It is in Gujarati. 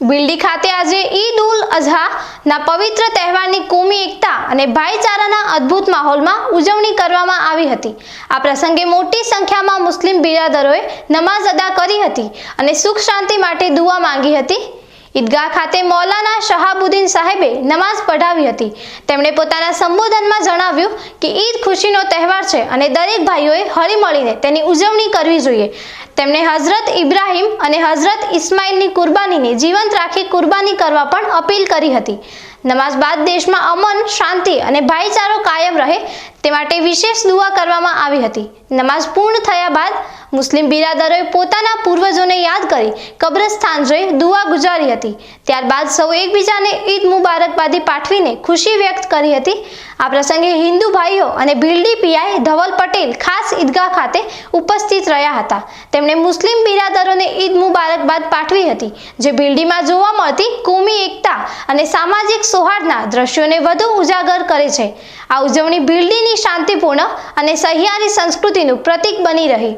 બિલડી ખાતે આજે ઈદ ઉલ અઝહાના પવિત્ર તહેવારની કોમી એકતા અને ભાઈચારાના અદ્ભુત માહોલમાં ઉજવણી કરવામાં આવી હતી। આ પ્રસંગે મોટી સંખ્યામાં મુસ્લિમ બિરાદરોએ નમાઝ અદા કરી હતી અને સુખ શાંતિ માટે દુઆ માંગી હતી। ઈદગાહ ખાતે મૌલાના શહાબુદ્દીન સાહેબે નમાઝ પઢાવી હતી। તેમણે પોતાના સંબોધનમાં જણાવ્યું કે ઈદ ખુશીનો તહેવાર છે અને દરેક ભાઈઓએ હળીમળીને તેની ઉજવણી કરવી જોઈએ। તેમણે હઝરત ઇબ્રાહીમ અને હઝરત ઇસ્માઇલની કુરબાનીને જીવંત રાખી કુરબાની કરવા પણ અપીલ કરી હતી। નમાઝ બાદ દેશમાં અમન, શાંતિ અને ભાઈચારો કાયમ રહે તે માટે વિશેષ દુઆ કરવામાં આવી હતી। નમાઝ પૂર્ણ થયા બાદ મુસ્લિમ બિરાદરોએ પોતાના પૂર્વજોને યાદ કરી કબ્રસ્તાન જઈ દુઆ ગુજારી હતી। ત્યારબાદ સૌ એકબીજાને ઈદ મુબારકબાદી પાઠવીને ખુશી વ્યક્ત કરી હતી। આ પ્રસંગે હિન્દુ ભાઈઓ અને બિલડી પીઆઈ ધવલ પટેલ ખાસ ઈદગાહ ખાતે ઉપસ્થિત રહ્યા હતા। તેમણે મુસ્લિમ બિરાદરોને ઈદ મુબારકબાદ પાઠવી હતી, જે બિલડીમાં જોવા મળતી કોમી એકતા અને સામાજિક સૌહાર્દના દ્રશ્યોને વધુ ઉજાગર કરે છે। આ ઉજવણી બિલડીની શાંતિપૂર્ણ અને સહિયારી સંસ્કૃતિનું પ્રતીક બની રહી।